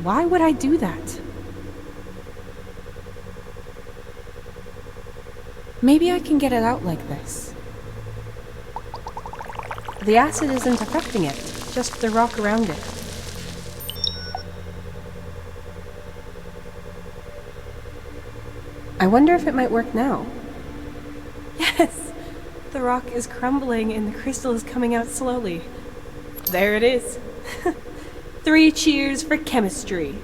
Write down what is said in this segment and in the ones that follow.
Why would I do that? Maybe I can get it out like this. The acid isn't affecting it, just the rock around it. I wonder if it might work now. Yes! The rock is crumbling and the crystal is coming out slowly. There it is. 3 cheers for chemistry.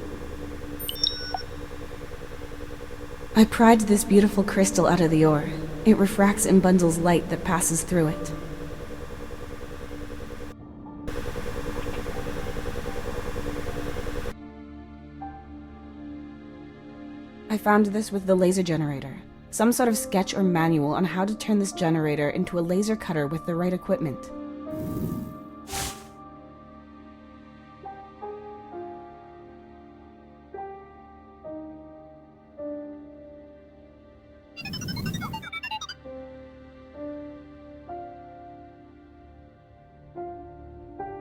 I pried this beautiful crystal out of the ore. It refracts and bundles light that passes through it. I found this with the laser generator. Some sort of sketch or manual on how to turn this generator into a laser cutter with the right equipment.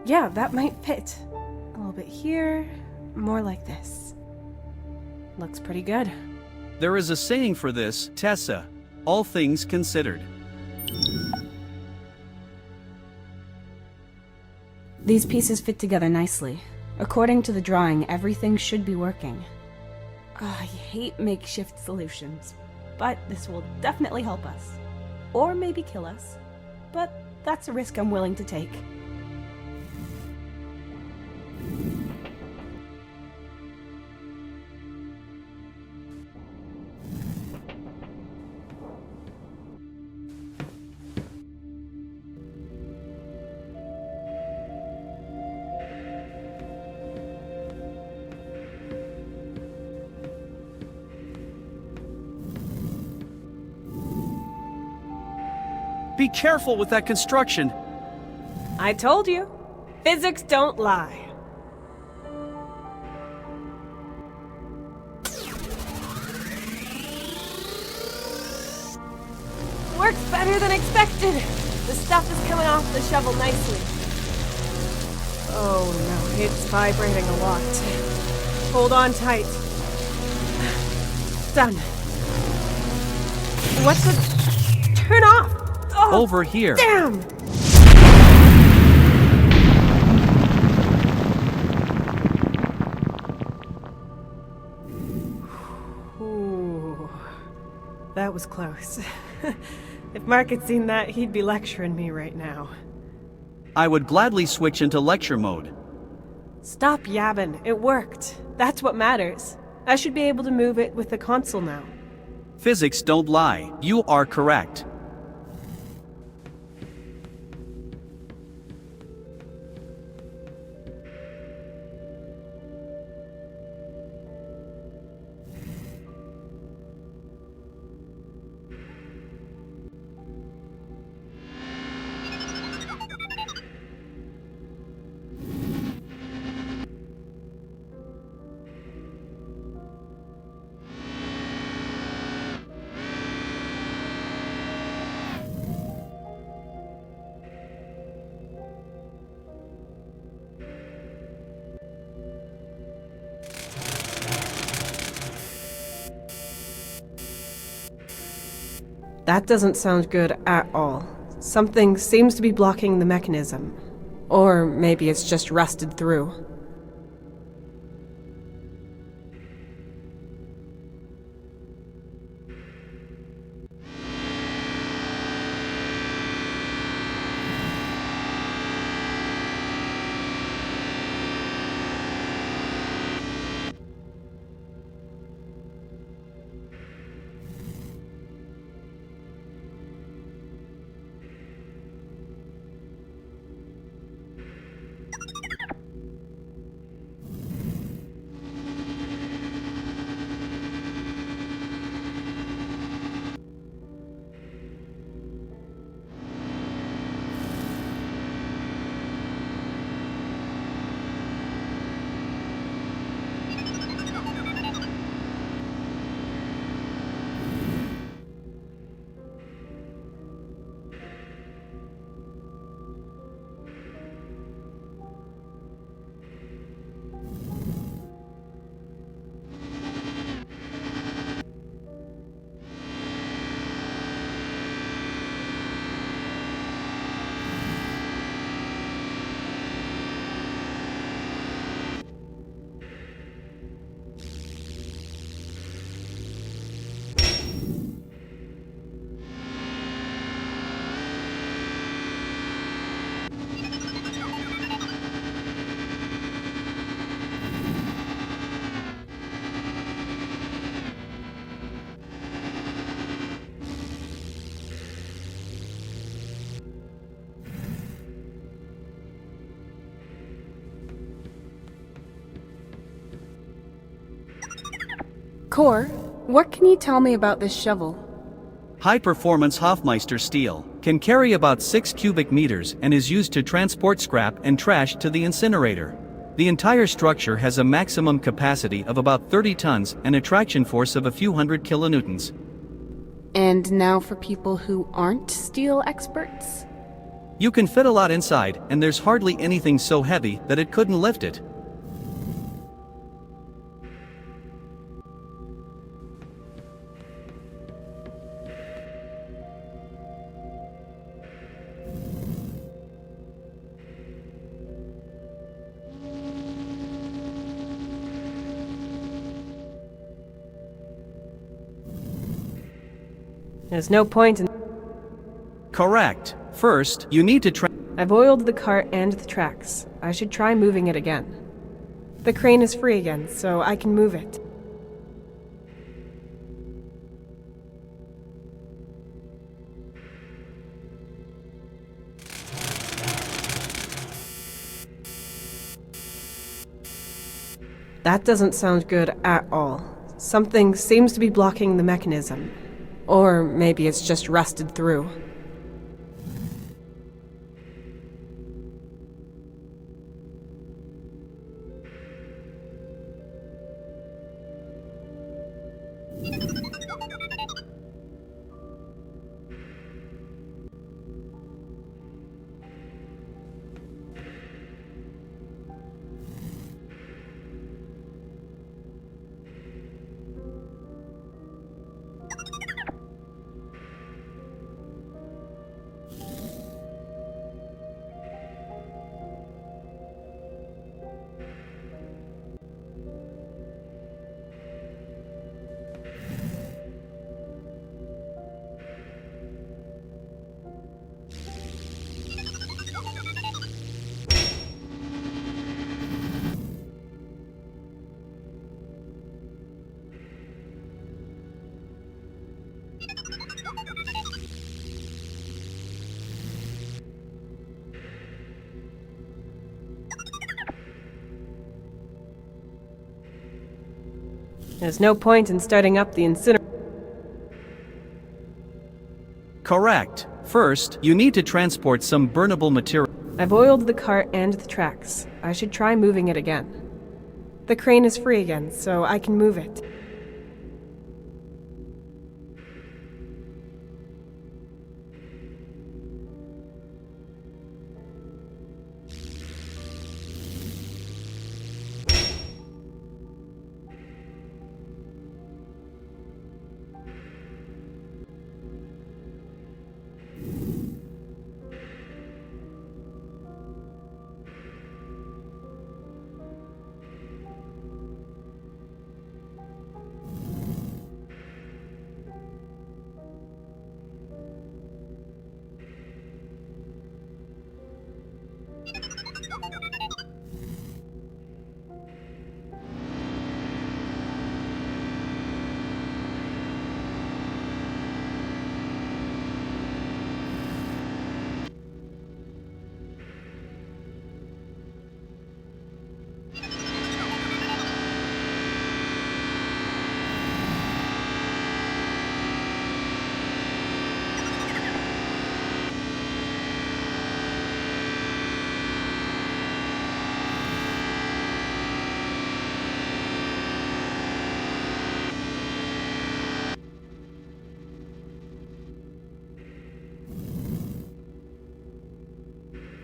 Yeah, that might fit. A little bit here, more like this. Looks pretty good. There is a saying for this, Tessa. All things considered. These pieces fit together nicely. According to the drawing, everything should be working. I hate makeshift solutions, but this will definitely help us. Or maybe kill us. But that's a risk I'm willing to take. Be careful with that construction. I told you. Physics don't lie. Works better than expected. The stuff is coming off the shovel nicely. Oh no, it's vibrating a lot. Hold on tight. Done. What's the... Turn off! Oh, over here. Damn! Ooh, that was close. If Mark had seen that, he'd be lecturing me right now. I would gladly switch into lecture mode. Stop yabbing. It worked. That's what matters. I should be able to move it with the console now. Physics don't lie. You are correct. That doesn't sound good at all. Something seems to be blocking the mechanism. Or maybe it's just rusted through. Core, what can you tell me about this shovel? High-performance Hofmeister steel can carry about 6 cubic meters and is used to transport scrap and trash to the incinerator. The entire structure has a maximum capacity of about 30 tons and a traction force of a few hundred kilonewtons. And now for people who aren't steel experts? You can fit a lot inside, and there's hardly anything so heavy that it couldn't lift it. There's no point in... Correct. First, you need to I've oiled the cart and the tracks. I should try moving it again. The crane is free again, so I can move it. That doesn't sound good at all. Something seems to be blocking the mechanism. Or maybe it's just rusted through. There's no point in starting up the incinerator. Correct. First, you need to transport some burnable material. I've oiled the cart and the tracks. I should try moving it again. The crane is free again, so I can move it.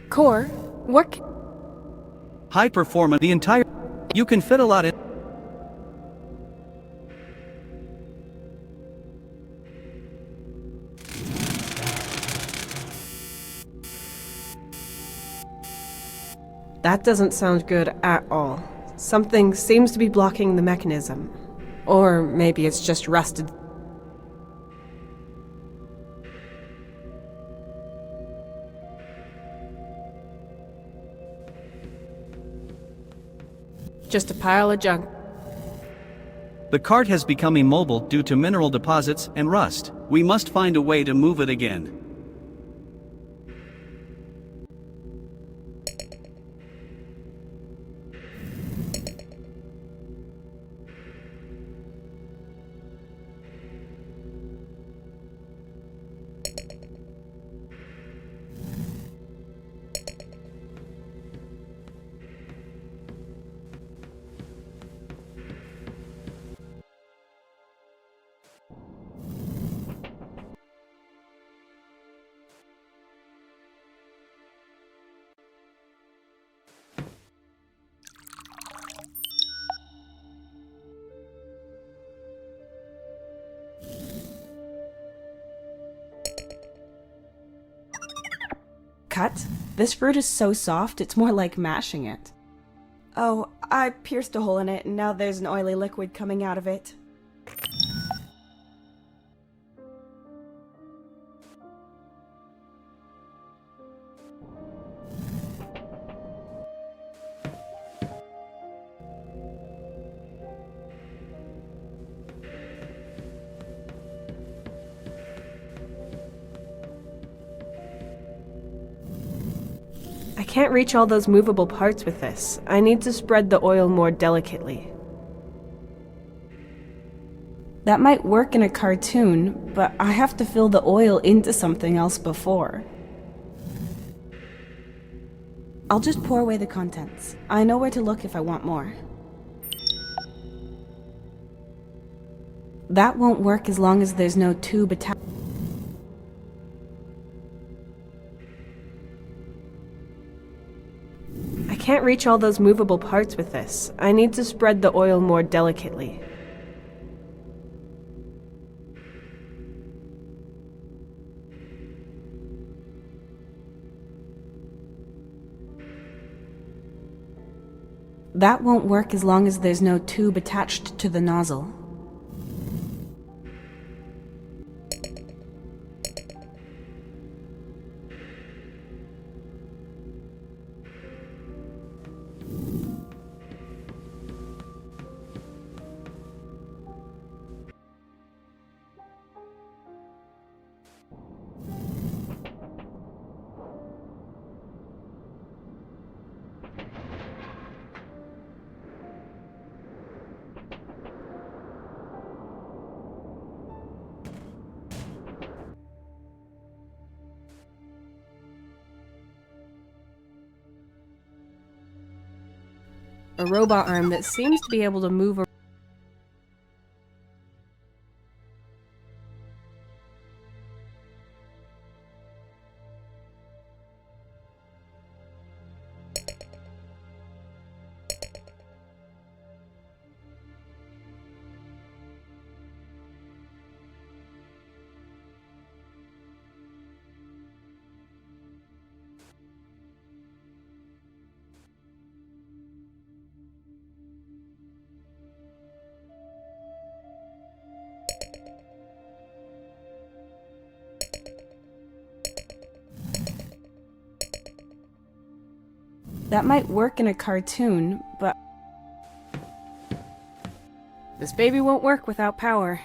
Core, what? High performance. The entire. You can fit a lot in. That doesn't sound good at all. Something seems to be blocking the mechanism. Or maybe it's just rusted. Just a pile of junk. The cart has become immobile due to mineral deposits and rust. We must find a way to move it again. cut? This fruit is so soft, it's more like mashing it. Oh, I pierced a hole in it, and now there's an oily liquid coming out of it. I can't reach all those movable parts with this. I need to spread the oil more delicately. That might work in a cartoon, but I have to fill the oil into something else before. I'll just pour away the contents. I know where to look if I want more. That won't work as long as there's no tube attached. I can't reach all those movable parts with this. I need to spread the oil more delicately. That won't work as long as there's no tube attached to the nozzle. A robot arm that seems to be able to move around. That might work in a cartoon, but This baby won't work without power.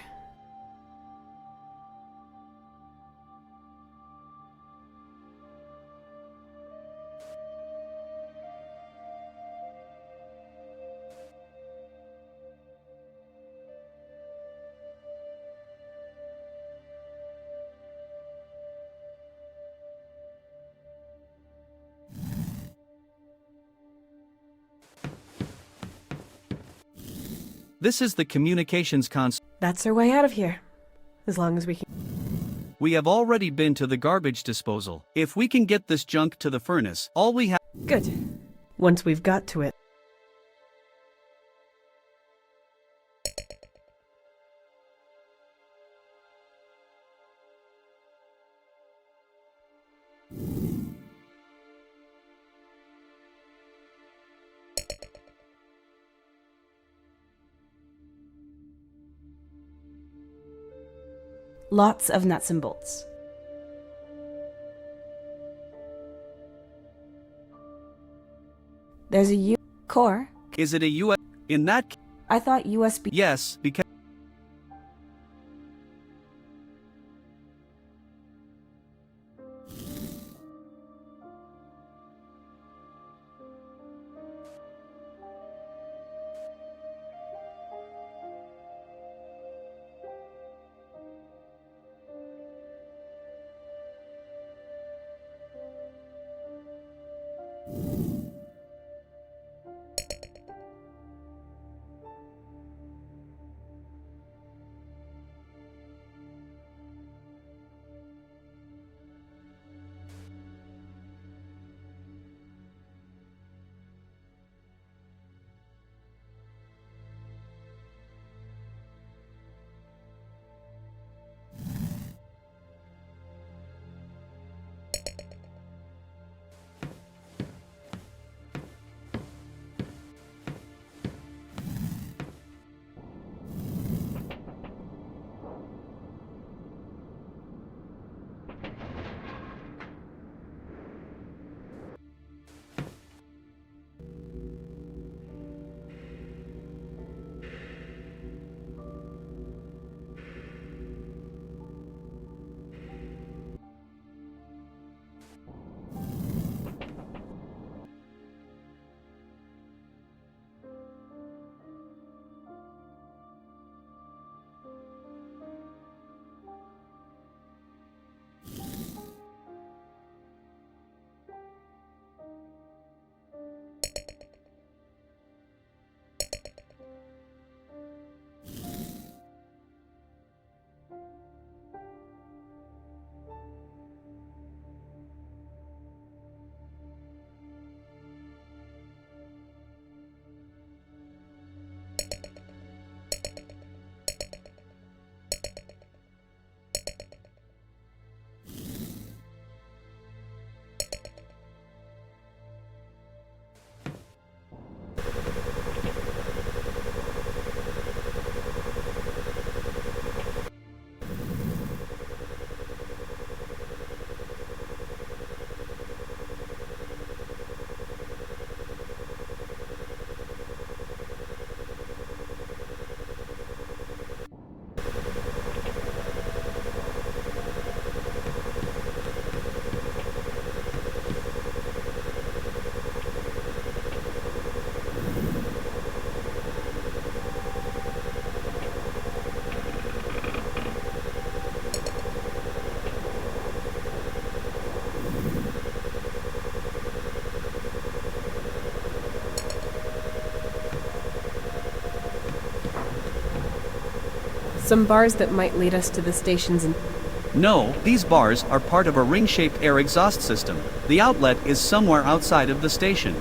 This is the communications console. That's our way out of here. As long as we can. We have already been to the garbage disposal. If we can get this junk to the furnace, all we have. Good. Once we've got to it. lots of nuts and bolts. There's a core. Is it a US? In that I thought USB. yes, because Some bars that might lead us to the stations and... No, these bars are part of a ring-shaped air exhaust system. The outlet is somewhere outside of the station.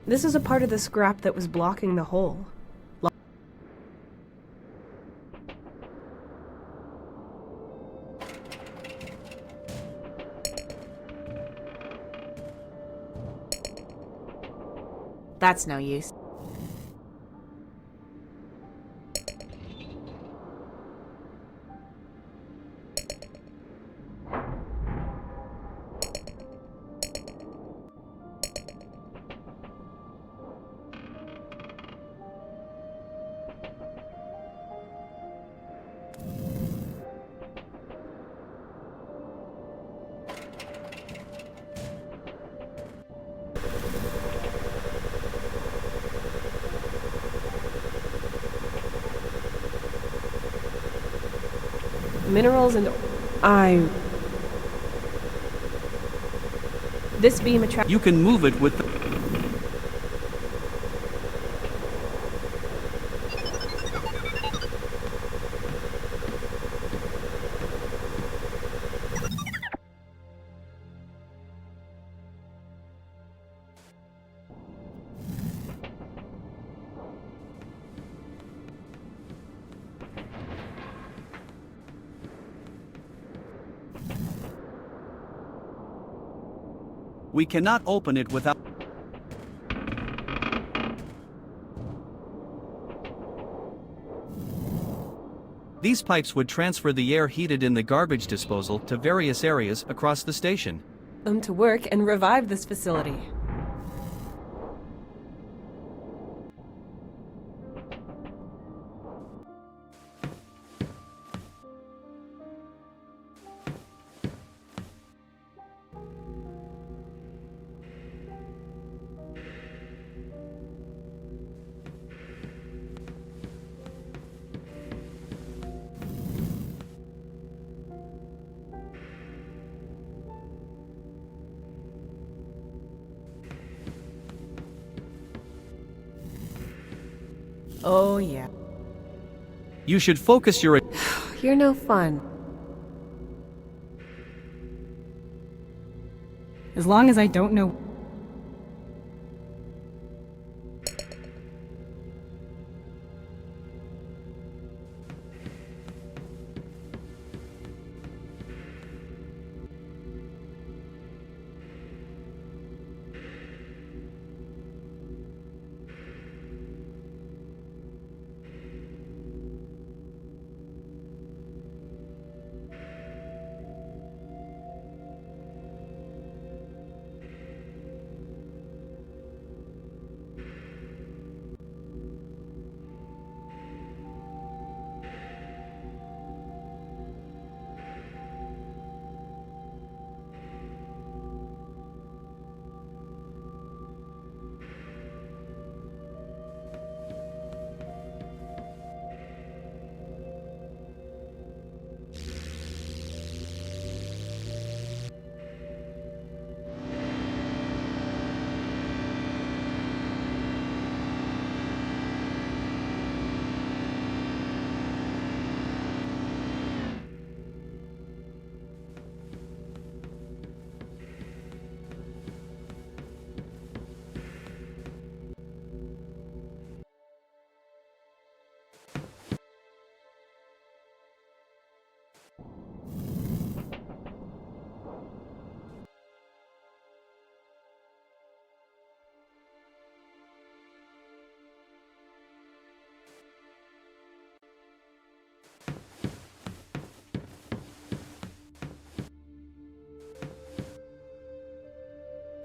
This is a part of the scrap that was blocking the hole. That's no use. Minerals and... This beam attracts... You can move it with the... We cannot open it without... These pipes would transfer the air heated in the garbage disposal to various areas across the station. Them to work and revive this facility. Oh, yeah. You should focus your... You're no fun. As long as I don't know...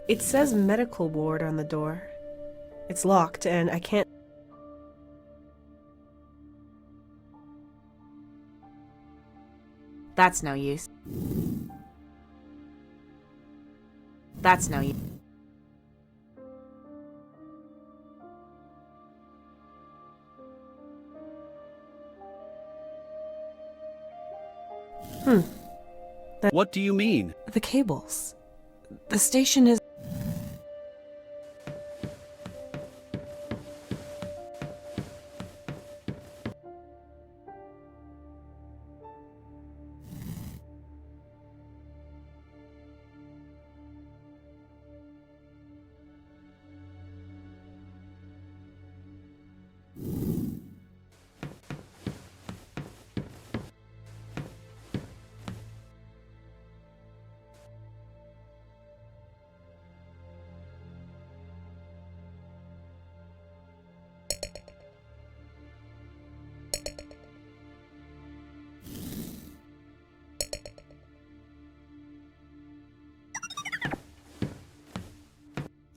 It says medical ward on the door. It's locked and I can't... That's no use. That's no use. What do you mean? The cables. The station is...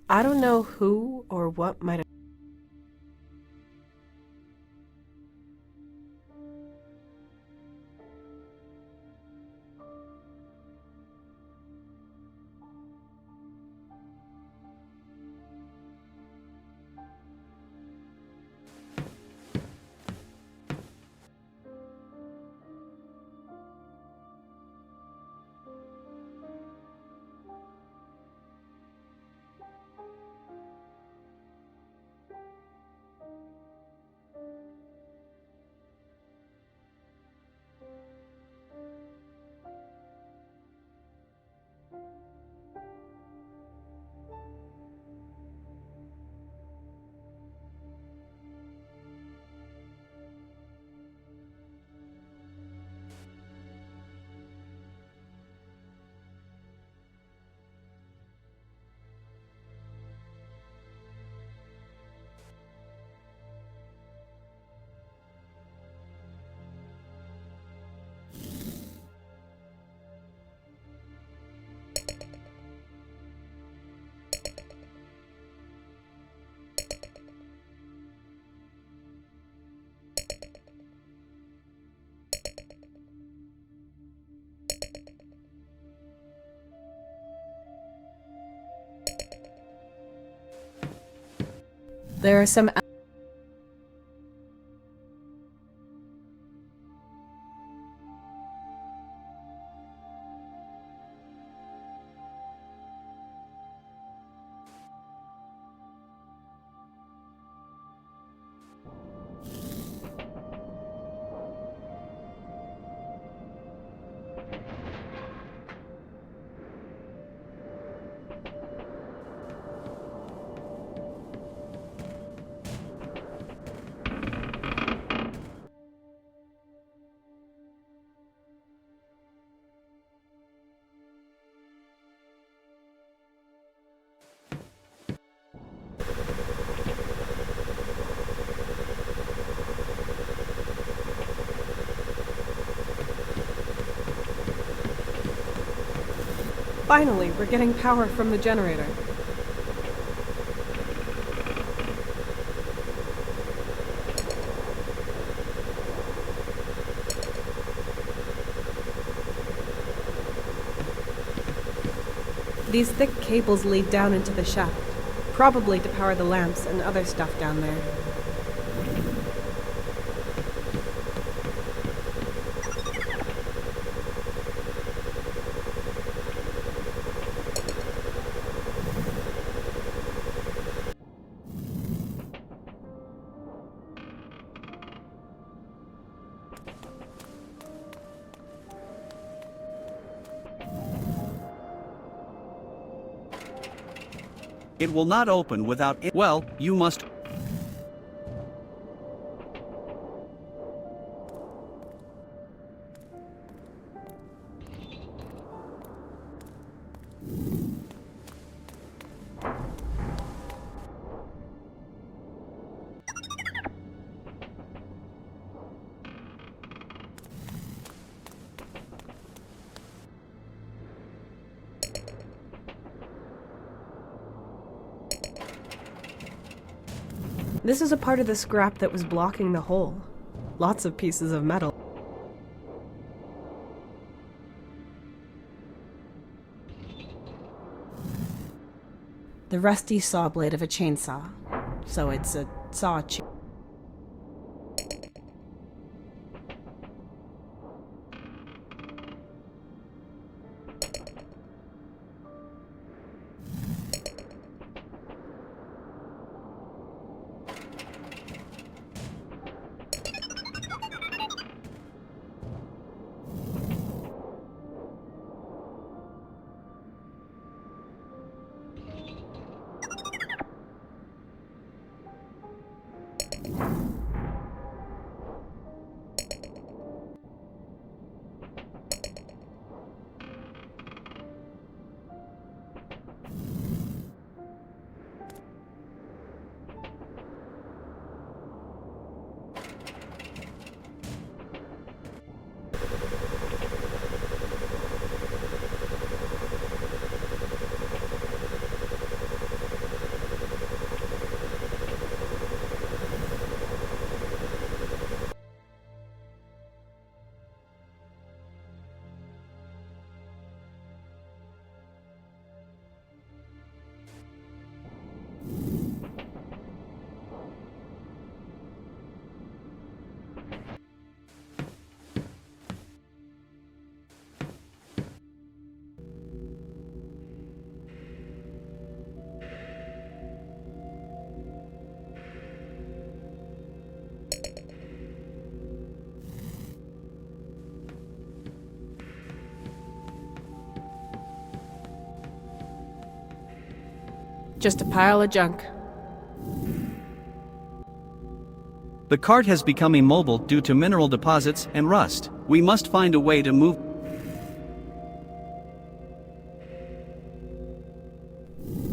I don't know who or what might have... There are some... Finally, we're getting power from the generator. These thick cables lead down into the shaft, probably to power the lamps and other stuff down there. It will not open without it. Well, you must. This is a part of the scrap that was blocking the hole. Lots of pieces of metal. the rusty saw blade of a chainsaw. So it's a saw Just a pile of junk. The cart has become immobile due to mineral deposits and rust. We must find a way to move.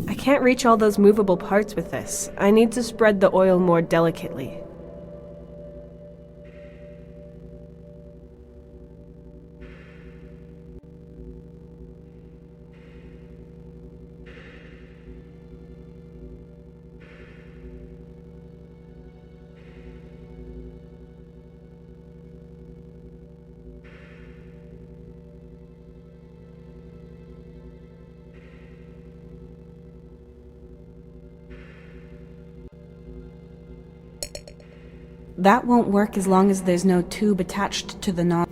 I can't reach all those movable parts with this. I need to spread the oil more delicately. That won't work as long as there's no tube attached to the knob.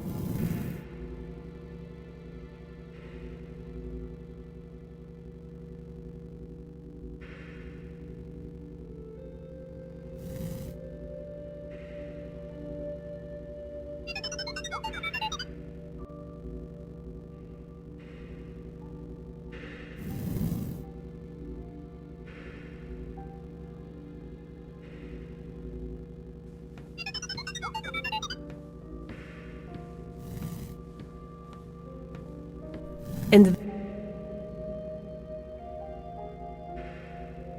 And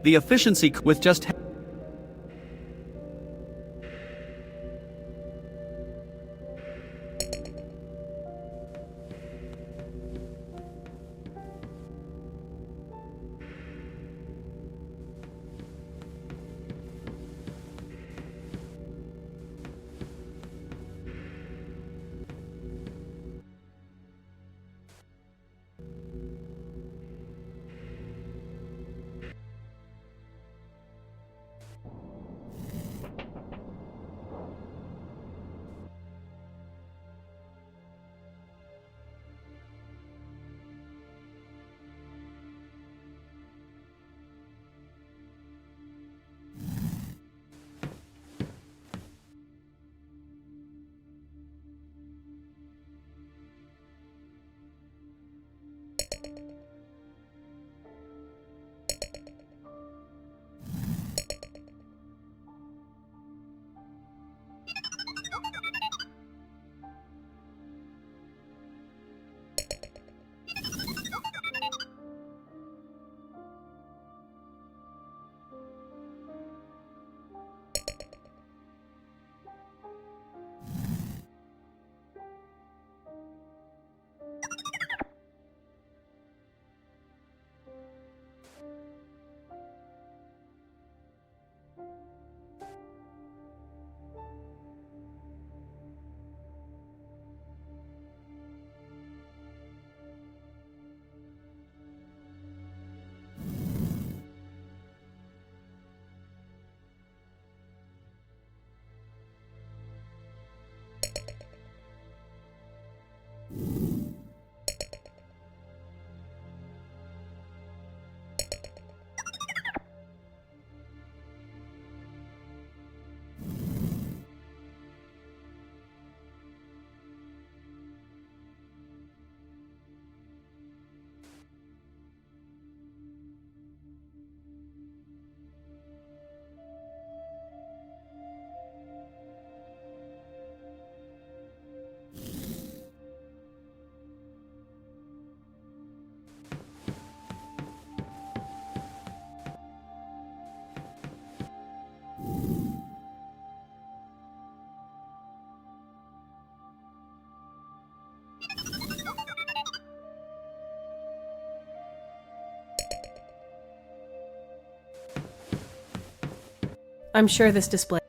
The efficiency with just I'm sure this display...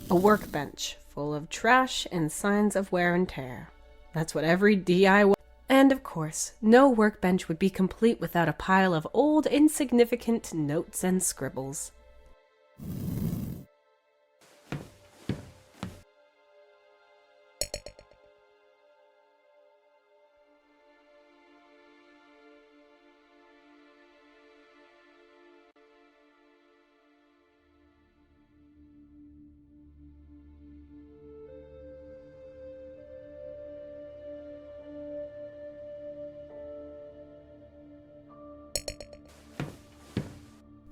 A workbench full of trash and signs of wear and tear. That's what every DIY... And of course, no workbench would be complete without a pile of old, insignificant notes and scribbles.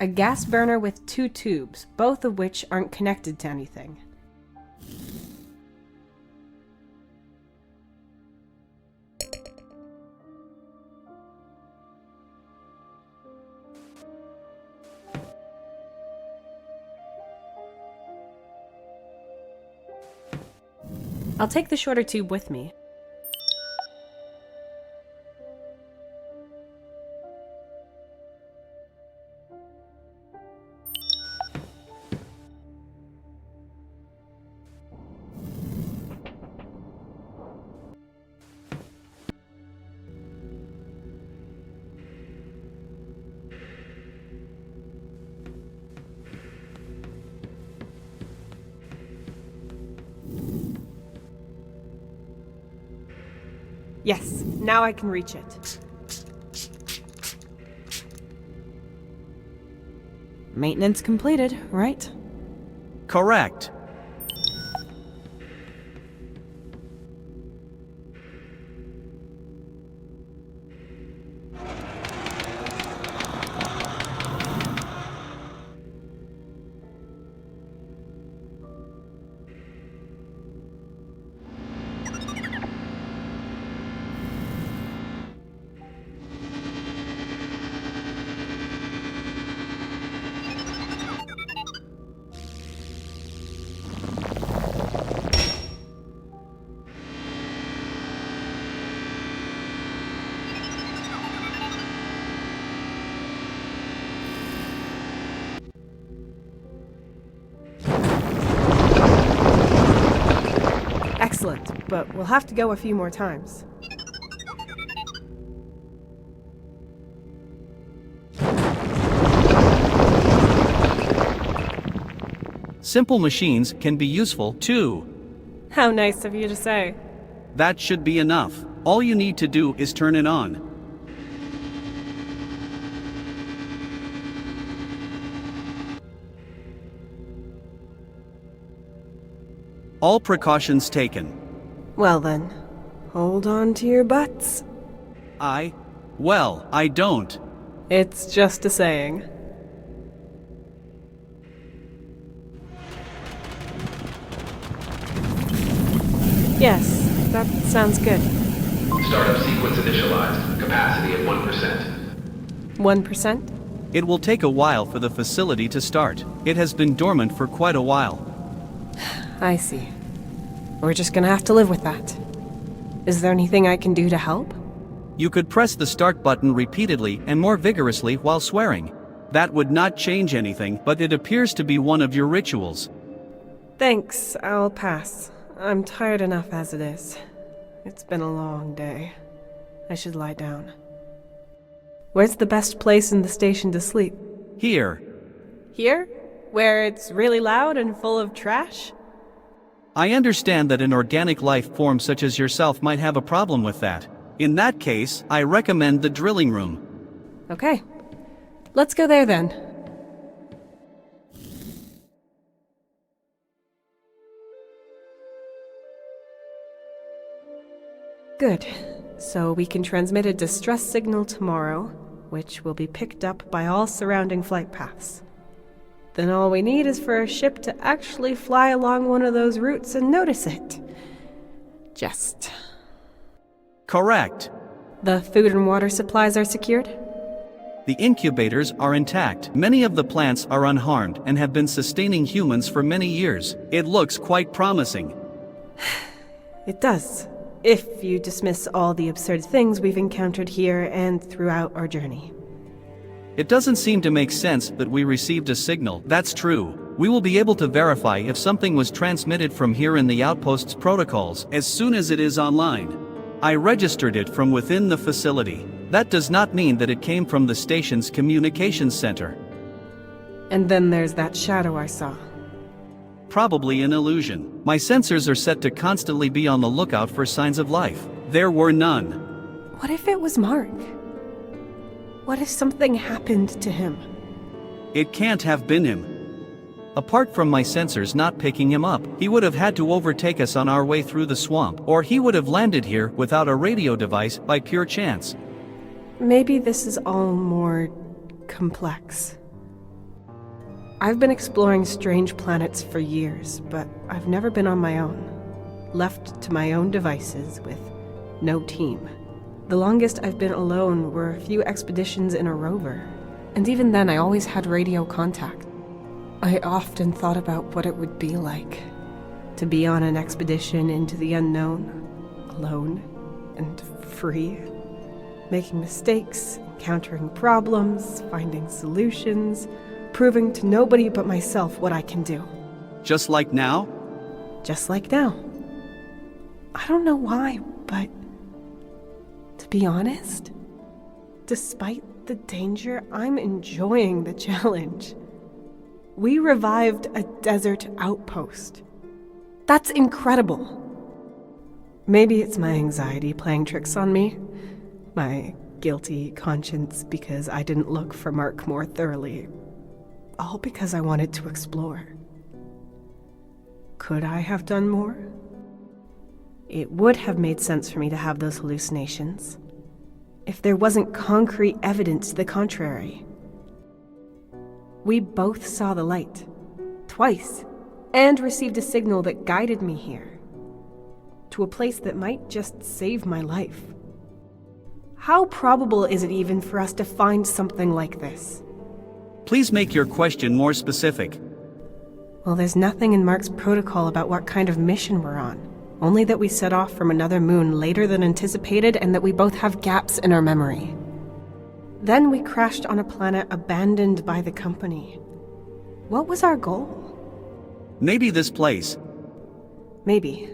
A gas burner with 2 tubes, both of which aren't connected to anything. I'll take the shorter tube with me. Yes, now I can reach it. Maintenance completed, right? Correct. Excellent, but we'll have to go a few more times. Simple machines can be useful too. How nice of you to say. That should be enough. All you need to do is turn it on. All precautions taken. Well then, hold on to your butts. Well, I don't. It's just a saying. Yes, that sounds good. Startup sequence initialized. Capacity at 1%. 1%? It will take a while for the facility to start. It has been dormant for quite a while. I see. We're just gonna have to live with that. Is there anything I can do to help? You could press the start button repeatedly and more vigorously while swearing. That would not change anything, but it appears to be one of your rituals. Thanks, I'll pass. I'm tired enough as it is. It's been a long day. I should lie down. Where's the best place in the station to sleep? Here. Here? Where it's really loud and full of trash? I understand that an organic life form such as yourself might have a problem with that. In that case, I recommend the drilling room. Okay. Let's go there then. Good. So we can transmit a distress signal tomorrow, which will be picked up by all surrounding flight paths. Then all we need is for a ship to actually fly along one of those routes and notice it. Just. Correct. The food and water supplies are secured? The incubators are intact. Many of the plants are unharmed and have been sustaining humans for many years. It looks quite promising. It does, if you dismiss all the absurd things we've encountered here and throughout our journey. It doesn't seem to make sense that we received a signal. That's true. We will be able to verify if something was transmitted from here in the outpost's protocols as soon as it is online. I registered it from within the facility. That does not mean that it came from the station's communications center. And then there's that shadow I saw. Probably an illusion. My sensors are set to constantly be on the lookout for signs of life. There were none. What if it was Mark? What if something happened to him? It can't have been him. Apart from my sensors not picking him up, he would have had to overtake us on our way through the swamp, or he would have landed here without a radio device by pure chance. Maybe this is all more complex. I've been exploring strange planets for years, but I've never been on my own. Left to my own devices with no team. The longest I've been alone were a few expeditions in a rover. And even then I always had radio contact. I often thought about what it would be like to be on an expedition into the unknown, alone and free, making mistakes, encountering problems, finding solutions, proving to nobody but myself what I can do. Just like now? Just like now. I don't know why, but to be honest, despite the danger, I'm enjoying the challenge. We revived a desert outpost. That's incredible. Maybe it's my anxiety playing tricks on me, my guilty conscience because I didn't look for Mark more thoroughly, all because I wanted to explore. Could I have done more? It would have made sense for me to have those hallucinations, if there wasn't concrete evidence to the contrary. We both saw the light, twice, and received a signal that guided me here, to a place that might just save my life. How probable is it even for us to find something like this? Please make your question more specific. Well, there's nothing in Mark's protocol about what kind of mission we're on, only that we set off from another moon later than anticipated and that we both have gaps in our memory. Then we crashed on a planet abandoned by the company. What was our goal? Maybe this place. Maybe.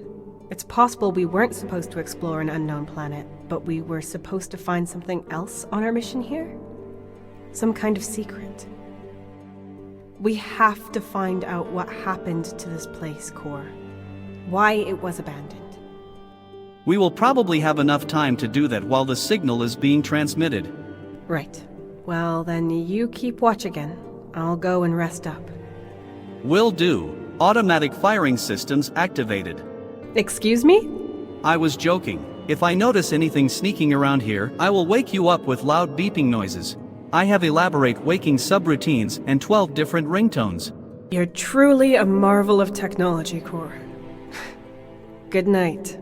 It's possible we weren't supposed to explore an unknown planet, but we were supposed to find something else on our mission here? Some kind of secret. We have to find out what happened to this place, Core. Why it was abandoned. We will probably have enough time to do that while the signal is being transmitted. Right. Well, then you keep watch again. I'll go and rest up. Will do. Automatic firing systems activated. Excuse me? I was joking. If I notice anything sneaking around here, I will wake you up with loud beeping noises. I have elaborate waking subroutines and 12 different ringtones. You're truly a marvel of technology, Core. Good night.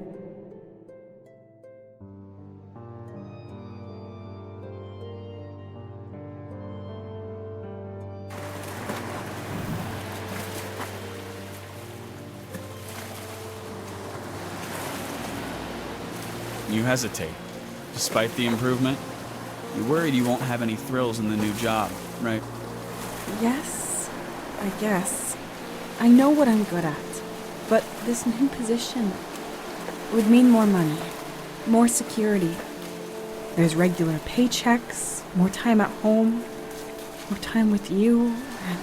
You hesitate. Despite the improvement, you're worried you won't have any thrills in the new job, right? Yes, I guess. I know what I'm good at, but this new position would mean more money, more security. There's regular paychecks, more time at home, more time with you, and...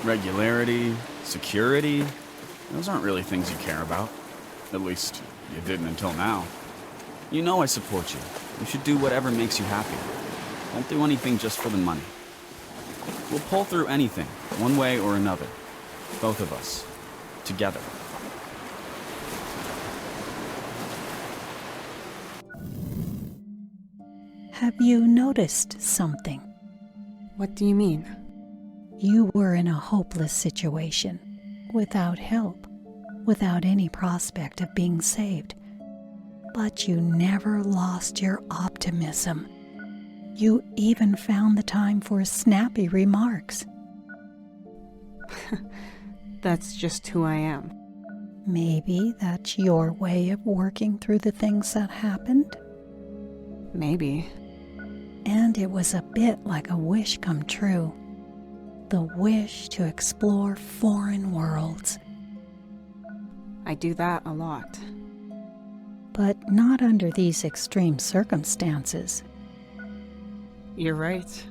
Regularity, security, those aren't really things you care about. At least, you didn't until now. You know I support you. You should do whatever makes you happy. Don't do anything just for the money. We'll pull through anything, one way or another. Both of us. Together. Have you noticed something? What do you mean? You were in a hopeless situation, without help, without any prospect of being saved. But you never lost your optimism. You even found the time for snappy remarks. That's just who I am. Maybe that's your way of working through the things that happened. Maybe. And it was a bit like a wish come true. The wish to explore foreign worlds. I do that a lot. But not under these extreme circumstances. You're right.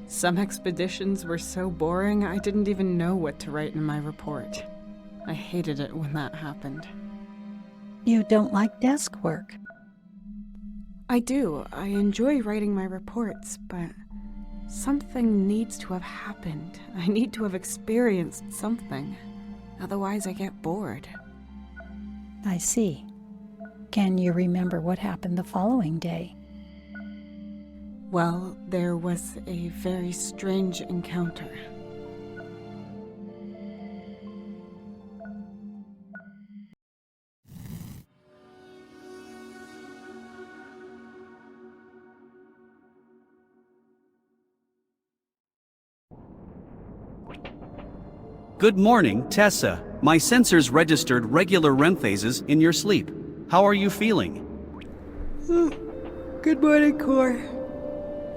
Some expeditions were so boring I didn't even know what to write in my report. I hated it when that happened. You don't like desk work. I do. I enjoy writing my reports, but something needs to have happened. I need to have experienced something. Otherwise, I get bored. I see. Can you remember what happened the following day? Well, there was a very strange encounter. Good morning, Tessa. My sensors registered regular REM phases in your sleep. How are you feeling? Good morning, Core.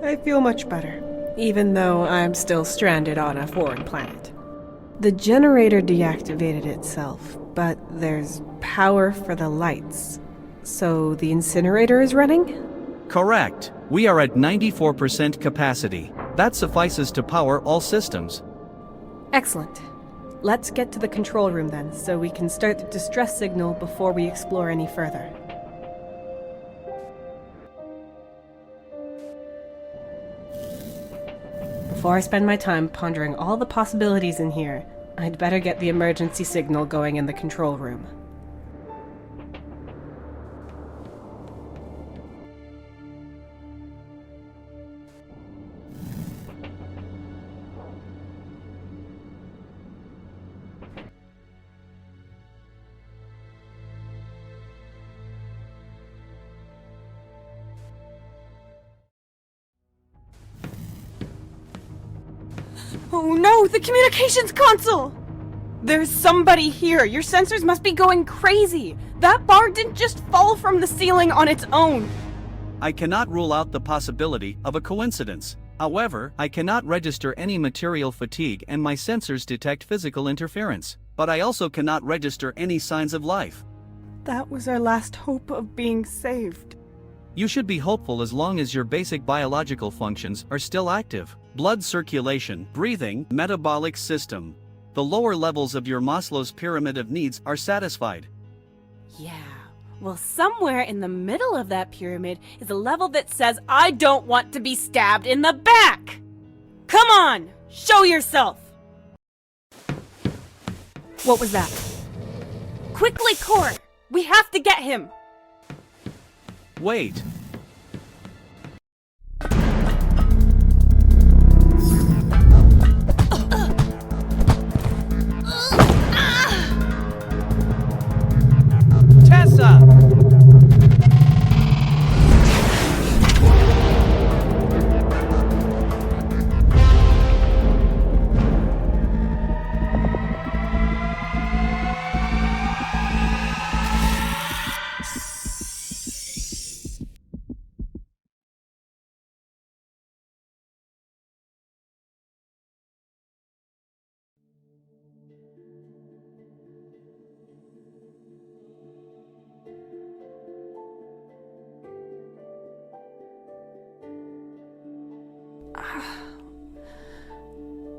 I feel much better, even though I'm still stranded on a foreign planet. The generator deactivated itself, but there's power for the lights. So the incinerator is running? Correct. We are at 94% capacity. That suffices to power all systems. Excellent. Let's get to the control room then, so we can start the distress signal before we explore any further. Before I spend my time pondering all the possibilities in here, I'd better get the emergency signal going in the control room. Oh no, the communications console! There's somebody here. Your sensors must be going crazy. That bar didn't just fall from the ceiling on its own. I cannot rule out the possibility of a coincidence. However, I cannot register any material fatigue and my sensors detect physical interference. But I also cannot register any signs of life. That was our last hope of being saved. You should be hopeful as long as your basic biological functions are still active. Blood circulation, breathing, metabolic system. The lower levels of your Maslow's pyramid of needs are satisfied. Yeah, well, somewhere in the middle of that pyramid is a level that says, I don't want to be stabbed in the back! Come on, show yourself! What was that? Quickly, Core! We have to get him! Wait. Tessa!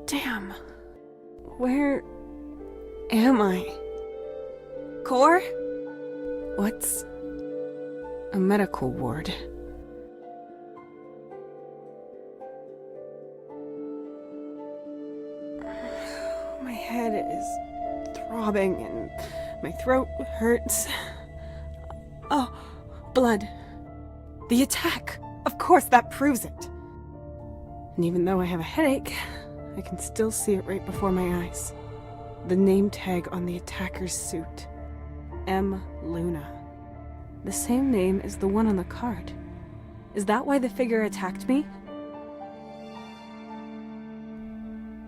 Damn. Where am I? Core? What's a medical ward? My head is throbbing and my throat hurts. Oh, blood. The attack! Of course, that proves it. And even though I have a headache, I can still see it right before my eyes. The name tag on the attacker's suit. M. Luna. The same name as the one on the card. Is that why the figure attacked me?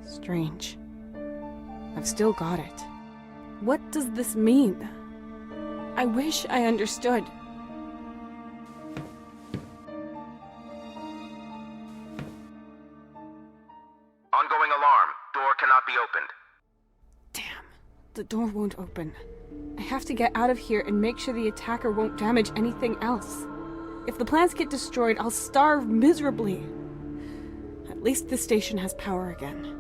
Strange. I've still got it. What does this mean? I wish I understood. Ongoing alarm. Door cannot be opened. Damn, the door won't open. I have to get out of here and make sure the attacker won't damage anything else. If the plants get destroyed, I'll starve miserably. At least this station has power again.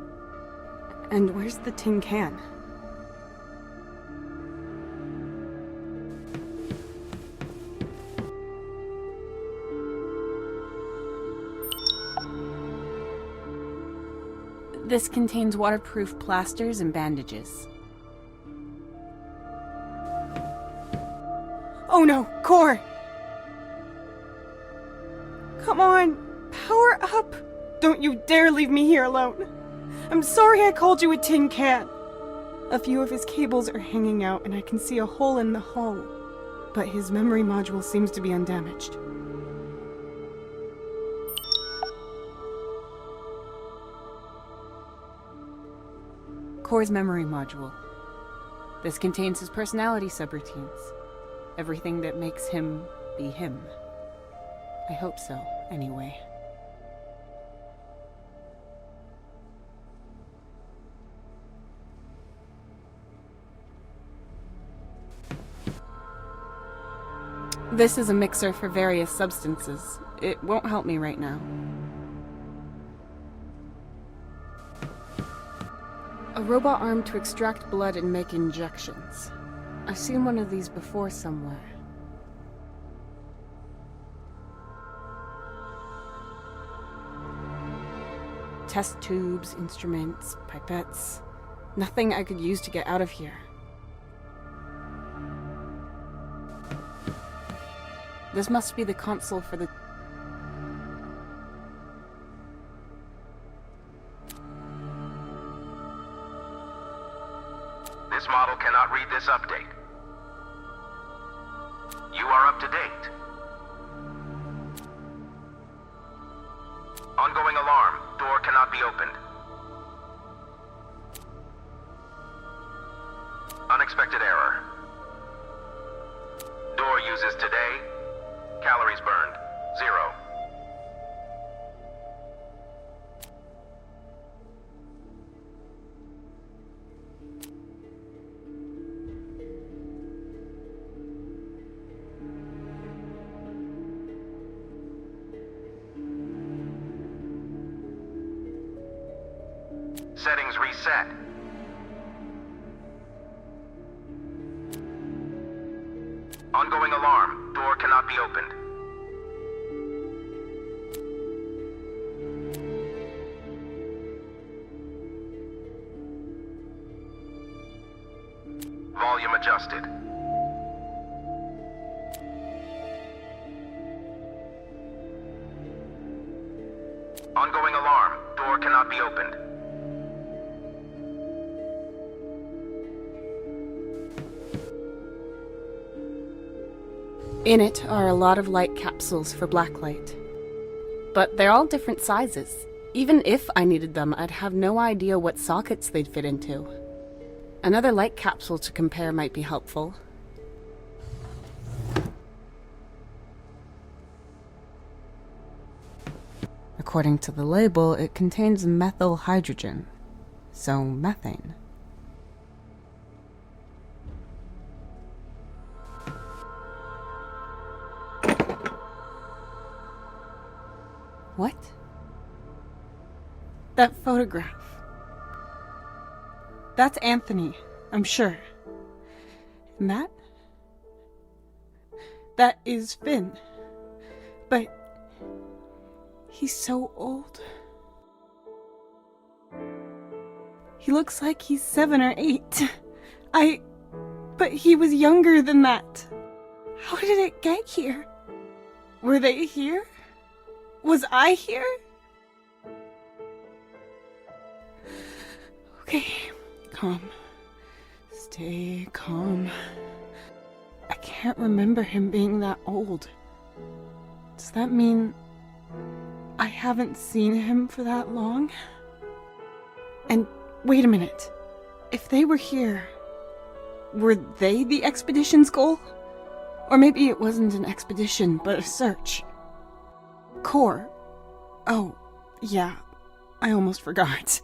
And where's the tin can? This contains waterproof plasters and bandages. Oh no, Core! Come on, power up! Don't you dare leave me here alone. I'm sorry I called you a tin can. A few of his cables are hanging out and I can see a hole in the hull. But his memory module seems to be undamaged. Core's memory module. This contains his personality subroutines. Everything that makes him be him. I hope so, anyway. This is a mixer for various substances. It won't help me right now. A robot arm to extract blood and make injections. I've seen one of these before somewhere. Test tubes, instruments, pipettes. Nothing I could use to get out of here. This must be the console for the... This model cannot read this update. You are up to date. Ongoing alarm. Door cannot be opened. Unexpected error. Door uses today. Calories burned. 0. Settings reset. Ongoing alarm. Door cannot be opened. Volume adjusted. Ongoing alarm. Door cannot be opened. In it are a lot of light capsules for blacklight. But they're all different sizes. Even if I needed them, I'd have no idea what sockets they'd fit into. Another light capsule to compare might be helpful. According to the label, it contains methyl hydrogen, so methane. What? That photograph. That's Anthony, I'm sure. And that is Finn. But he's so old. He looks like he's 7 or 8. But he was younger than that. How did it get here? Were they here? Was I here? Okay, calm. Stay calm. I can't remember him being that old. Does that mean I haven't seen him for that long? And wait a minute. If they were here, were they the expedition's goal? Or maybe it wasn't an expedition, but a search. Core. Oh, yeah. I almost forgot.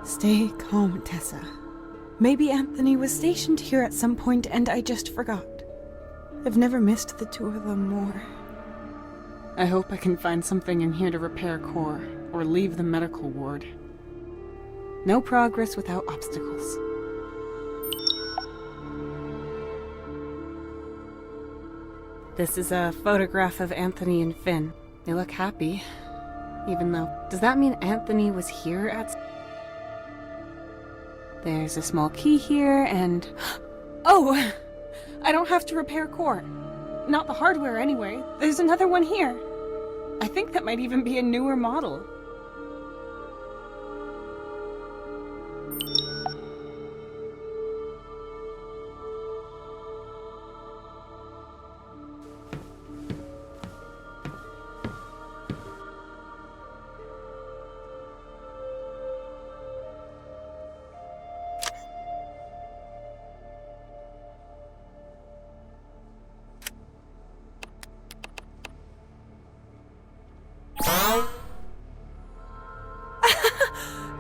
Stay calm, Tessa. Maybe Anthony was stationed here at some point and I just forgot. I've never missed the two of them more. I hope I can find something in here to repair Core, or leave the medical ward. No progress without obstacles. This is a photograph of Anthony and Finn. They look happy, even though... Does that mean Anthony was here at... There's a small key here, and... Oh! I don't have to repair Core. Not the hardware, anyway. There's another one here. I think that might even be a newer model.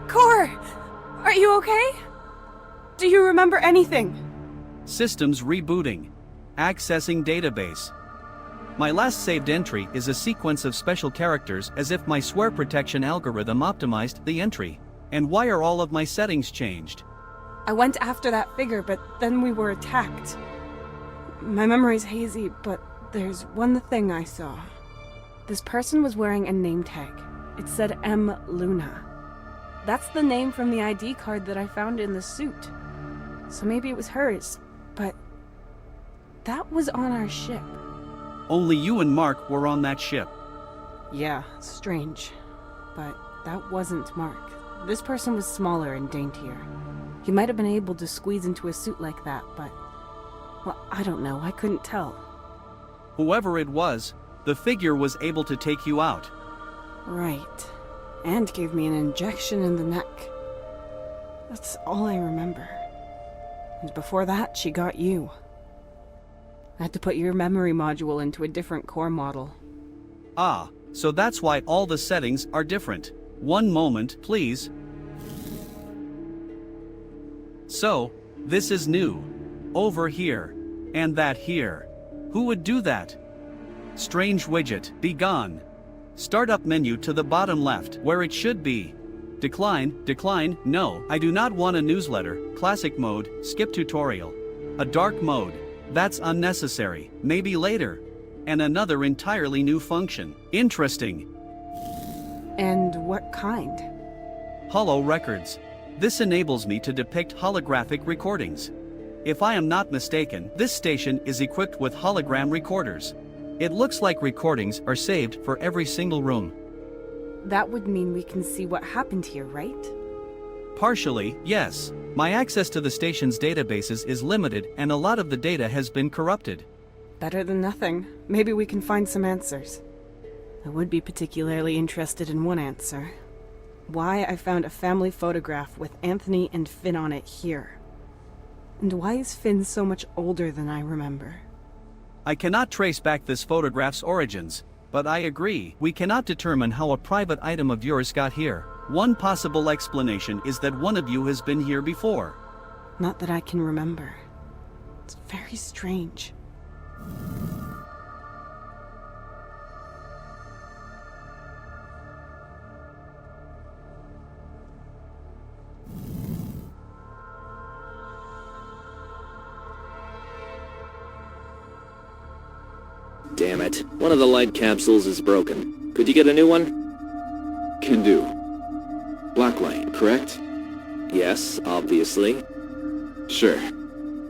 Core! Are you okay? Do you remember anything? Systems rebooting. Accessing database. My last saved entry is a sequence of special characters as if my swear protection algorithm optimized the entry. And why are all of my settings changed? I went after that figure, but then we were attacked. My memory's hazy, but there's one thing I saw. This person was wearing a name tag. It said M. Luna. That's the name from the ID card that I found in the suit. So maybe it was hers, but that was on our ship. Only you and Mark were on that ship. Yeah, strange. But that wasn't Mark. This person was smaller and daintier. He might have been able to squeeze into a suit like that, but... well, I don't know. I couldn't tell. Whoever it was, the figure was able to take you out. Right. And gave me an injection in the neck. That's all I remember. And before that, she got you. I had to put your memory module into a different core model. Ah, so that's why all the settings are different. One moment, please. So, this is new. Over here. And that here. Who would do that? Strange widget, be gone. Startup menu to the bottom left, where it should be. Decline, no, I do not want a newsletter, classic mode, skip tutorial. A dark mode, that's unnecessary, maybe later. And another entirely new function. Interesting. And what kind? Holo records. This enables me to depict holographic recordings. If I am not mistaken, this station is equipped with hologram recorders. It looks like recordings are saved for every single room. That would mean we can see what happened here, right? Partially, yes. My access to the station's databases is limited and a lot of the data has been corrupted. Better than nothing. Maybe we can find some answers. I would be particularly interested in one answer. Why I found a family photograph with Anthony and Finn on it here. And why is Finn so much older than I remember? I cannot trace back this photograph's origins, but I agree, we cannot determine how a private item of yours got here. One possible explanation is that one of you has been here before. Not that I can remember. It's very strange. Damn it. One of the light capsules is broken. Could you get a new one? Can do. Black light, correct? Yes, obviously. Sure.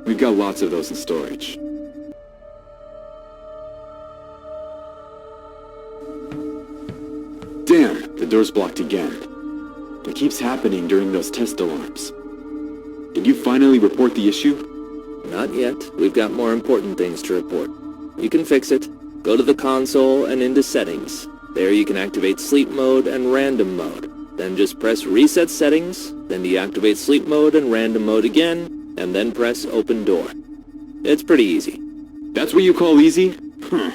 We've got lots of those in storage. Damn, the door's blocked again. It keeps happening during those test alarms. Did you finally report the issue? Not yet. We've got more important things to report. You can fix it. Go to the console and into Settings. There you can activate Sleep Mode and Random Mode. Then just press Reset Settings, then deactivate Sleep Mode and Random Mode again, and then press Open Door. It's pretty easy. That's what you call easy? Huh.